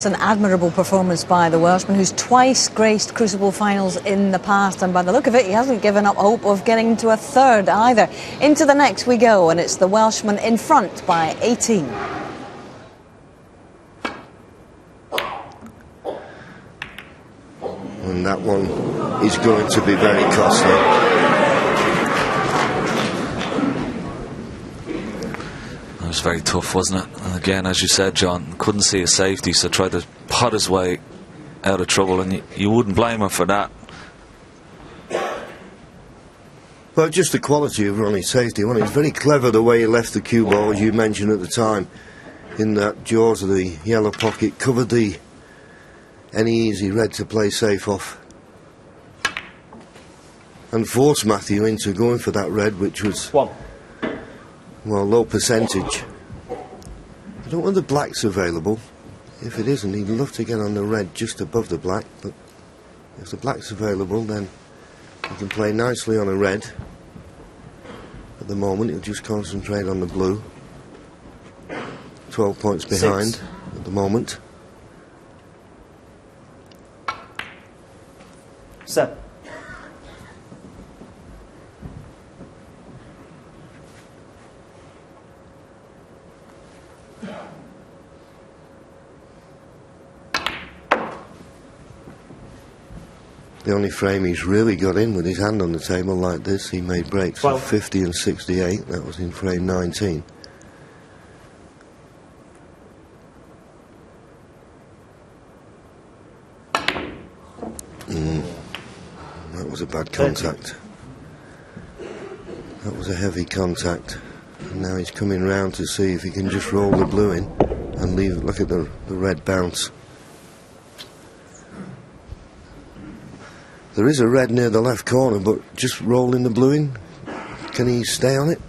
It's an admirable performance by the Welshman, who's twice graced Crucible finals in the past, and by the look of it, he hasn't given up hope of getting to a third either. Into the next we go, and it's the Welshman in front by 18. And that one is going to be very costly. It was very tough, wasn't it? And again, as you said, John, couldn't see a safety, so tried to pot his way out of trouble, and you wouldn't blame him for that. But just the quality of Ronnie's safety, wasn't it? It's very clever the way he left the cue ball, as you mentioned at the time, in that jaws of the yellow pocket, covered any easy red to play safe off, and forced Matthew into going for that red, which was well, low percentage. I don't know whether the black's available. If it isn't, he'd love to get on the red just above the black, but if the black's available, then he can play nicely on a red. At the moment, he'll just concentrate on the blue. 12 points behind at the moment. 7. The only frame he's really got in with his hand on the table like this, he made breaks of 50 and 68. That was in frame 19. That was a bad contact. That was a heavy contact. And now he's coming round to see if he can just roll the blue in and leave. Look at the red bounce. There is a red near the left corner, but just rolling the blue in. Can he stay on it?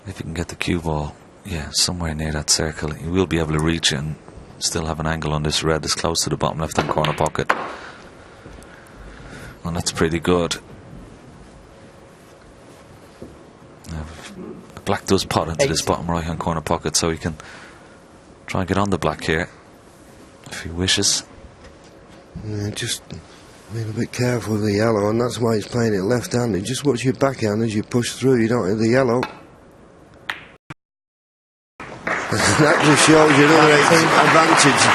If he can get the cue ball, yeah, somewhere near that circle, he will be able to reach it and still have an angle on this red that's close to the bottom left-hand corner pocket. And that's pretty good. Black does pot into this bottom right-hand corner pocket, so he can try and get on the black here if he wishes. Yeah, just be a bit careful with the yellow, and that's why he's playing it left-handed. Just watch your backhand as you push through. You don't hit the yellow. That just shows you another advantage.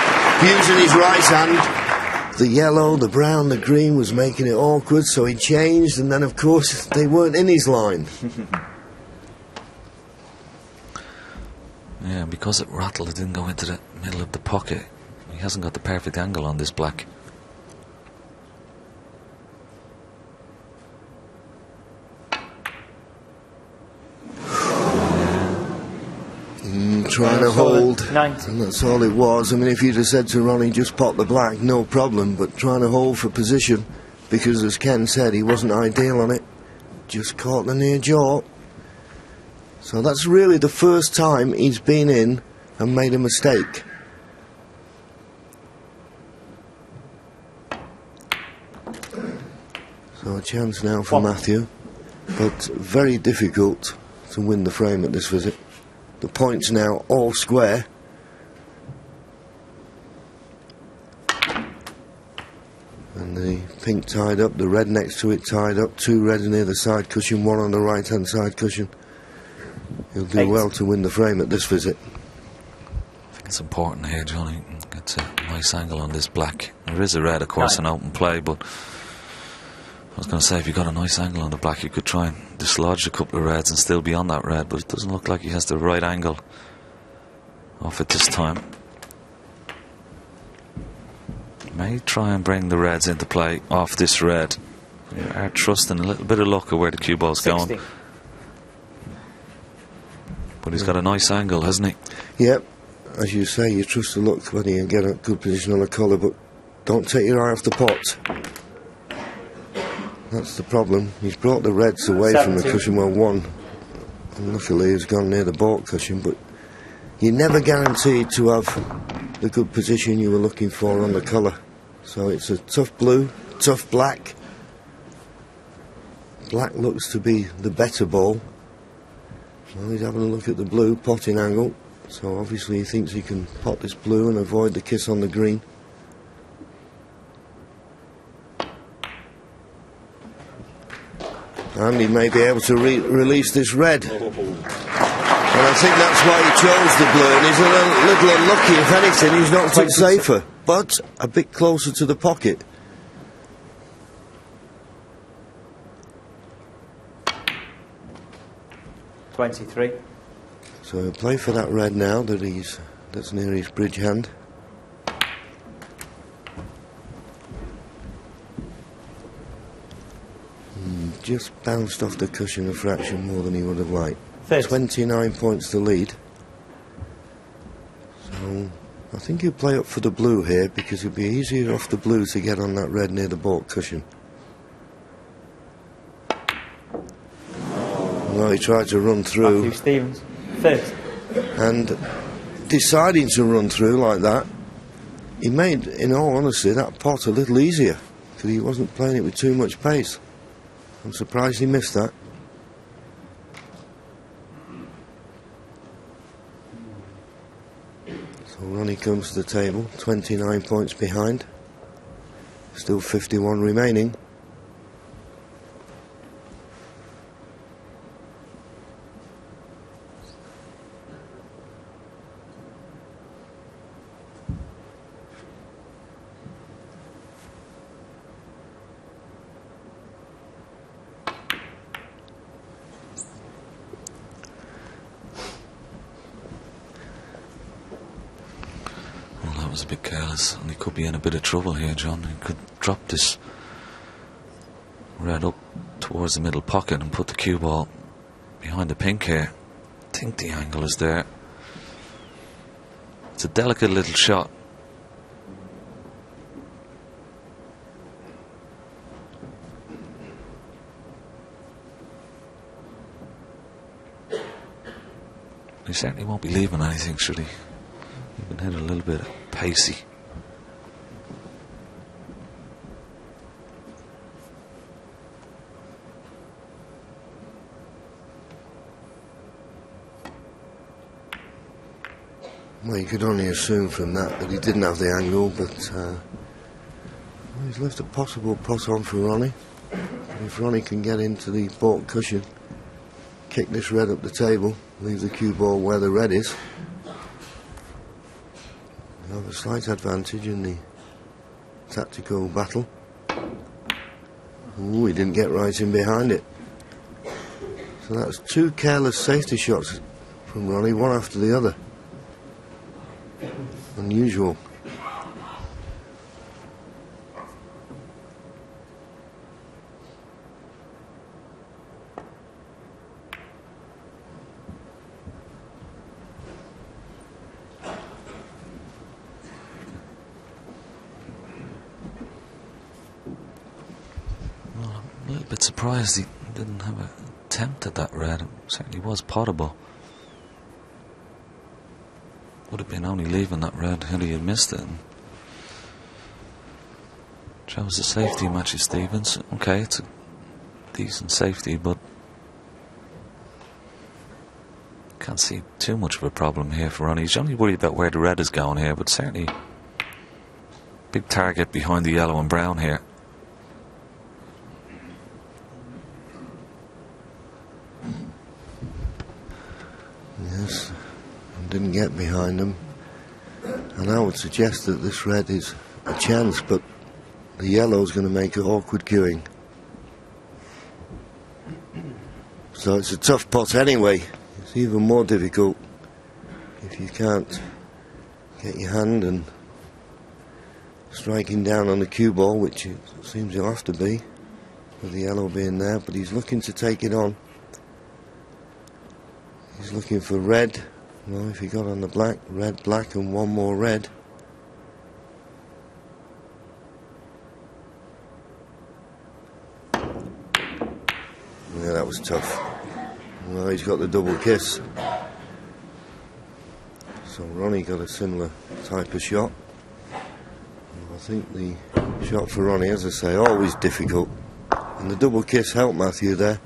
Using his right hand, the yellow, the brown, the green was making it awkward, so he changed, and then of course they weren't in his line. Yeah, because it rattled, it didn't go into the middle of the pocket. He hasn't got the perfect angle on this black. Trying to hold, and that's all it was. I mean, if you'd have said to Ronnie, just pot the black, no problem, but trying to hold for position, because as Ken said, he wasn't ideal on it, just caught the near jaw. So that's really the first time he's been in and made a mistake. So a chance now for Matthew, but very difficult to win the frame at this visit. The points now all square. And the pink tied up, the red next to it tied up, 2 reds near the side cushion, 1 on the right hand side cushion. He'll do well to win the frame at this visit. I think it's important here, Johnny, get a nice angle on this black. There is a red, of course, in open play, but I was going to say, if you got a nice angle on the black, you could try and dislodge a couple of reds and still be on that red, but it doesn't look like he has the right angle off it this time. May try and bring the reds into play off this red. You are trusting a little bit of luck of where the cue ball's going. But he's got a nice angle, hasn't he? Yep. As you say, you trust the luck when you get a good position on the colour, but don't take your eye off the pot. That's the problem. He's brought the reds away from the cushion, well, 1. And luckily he's gone near the baulk cushion, but you're never guaranteed to have the good position you were looking for on the colour. So it's a tough blue, tough black. Black looks to be the better ball, Well, he's having a look at the blue potting angle, so obviously he thinks he can pot this blue and avoid the kiss on the green. And he may be able to release this red. And I think that's why he chose the blue, and he's a little unlucky. If anything, he's knocked it safer, but a bit closer to the pocket. $23. So he'll play for that red now that's near his bridge hand. Just bounced off the cushion a fraction more than he would have liked. 29 points to lead. So I think he'll play up for the blue here, because it'll be easier off the blue to get on that red near the baulk cushion. Well, he tried to run through. Matthew Stevens, 30. And deciding to run through like that, he made, in all honesty, that pot a little easier, because he wasn't playing it with too much pace. I'm surprised he missed that. So Ronnie comes to the table, 29 points behind. Still 51 remaining. Was a bit careless, and he could be in a bit of trouble here, John. He could drop this red up towards the middle pocket and put the cue ball behind the pink here. I think the angle is there. It's a delicate little shot. He certainly won't be leaving anything, should he? He's been hit a little bit pacey. Well, you could only assume from that he didn't have the angle, but well, he's left a possible pot on for Ronnie. And if Ronnie can get into the baulk cushion, kick this red up the table, leave the cue ball where the red is, you have a slight advantage in the tactical battle. Ooh, he didn't get right in behind it. So that's two careless safety shots from Ronnie, one after the other. Unusual. A little bit surprised he didn't have an attempt at that red. It certainly was potable. Would have been only leaving that red had he had missed it. Chose the safety, Matthew Stevens. Okay, it's a decent safety, but can't see too much of a problem here for Ronnie. He's only worried about where the red is going here, but certainly big target behind the yellow and brown here. Yes, didn't get behind them, and I would suggest that this red is a chance, but the yellow's going to make it awkward queuing. So it's a tough pot anyway. It's even more difficult if you can't get your hand and striking down on the cue ball, which it seems you'll have to be with the yellow being there, but he's looking to take it on. He's looking for red. Well, if he got on the black, red, black, and one more red. Yeah, that was tough. Well, he's got the double kiss. So Ronnie got a similar type of shot. Well, I think the shot for Ronnie, as I say, always difficult. And the double kiss helped Matthew there.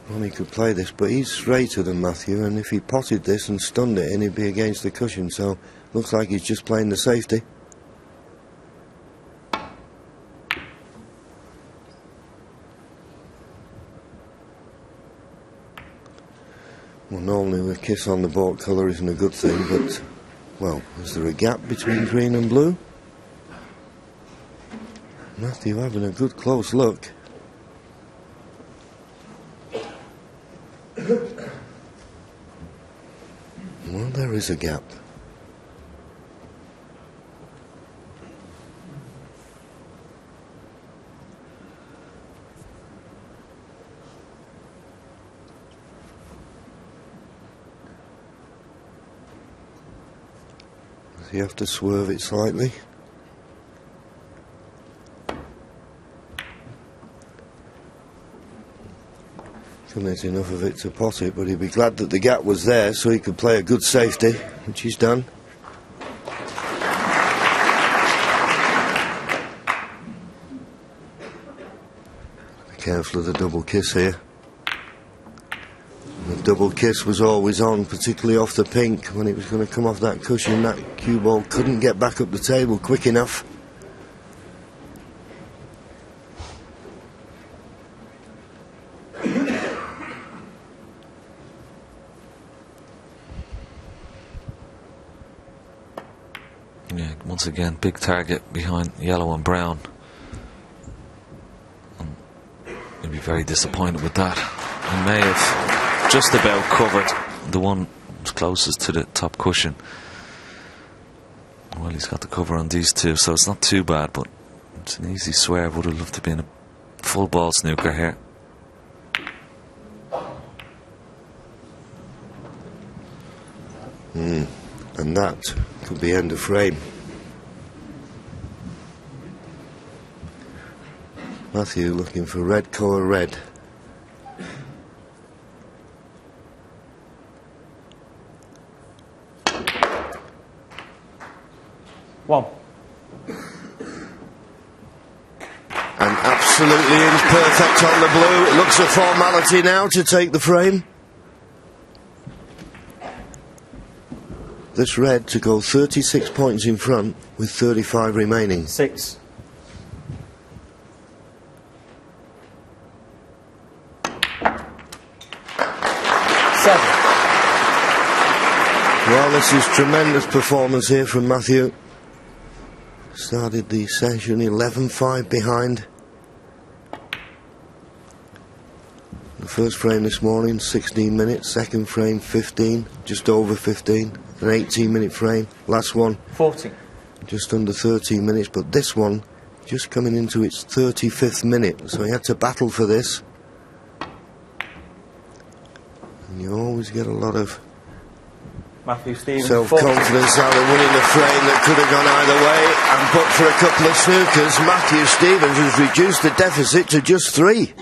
Ronnie could play this, but he's straighter than Matthew, and if he potted this and stunned it, he'd be against the cushion, so looks like he's just playing the safety. Well, normally a kiss on the baulk colour isn't a good thing, but, well, is there a gap between green and blue? Matthew having a good close look. Well, there is a gap. Does he have to swerve it slightly? There's enough of it to pot it, but he'd be glad that the gap was there so he could play a good safety, which he's done. Be careful of the double kiss here. The double kiss was always on, particularly off the pink. When it was going to come off that cushion, that cue ball couldn't get back up the table quick enough. Yeah, once again, big target behind yellow and brown. And he'll be very disappointed with that. He may have just about covered the one closest to the top cushion. Well, he's got the cover on these two, so it's not too bad, but it's an easy swerve. Would have loved to be in a full ball snooker here. And that could be end of frame. Matthew looking for red colour red. One. And absolutely imperfect on the blue. It looks a formality now to take the frame. This red to go 36 points in front with 35 remaining. 6. Well, this is tremendous performance here from Matthew. Started the session 11-5 behind. The first frame this morning 16 minutes, second frame 15, just over 15, an 18-minute frame. Last one 14. Just under 13 minutes, but this one just coming into its 35th minute, so he had to battle for this. And you always get a lot of Matthew Stevens. self-confidence out of winning the frame that could have gone either way, and but for a couple of snookers, Matthew Stevens has reduced the deficit to just 3.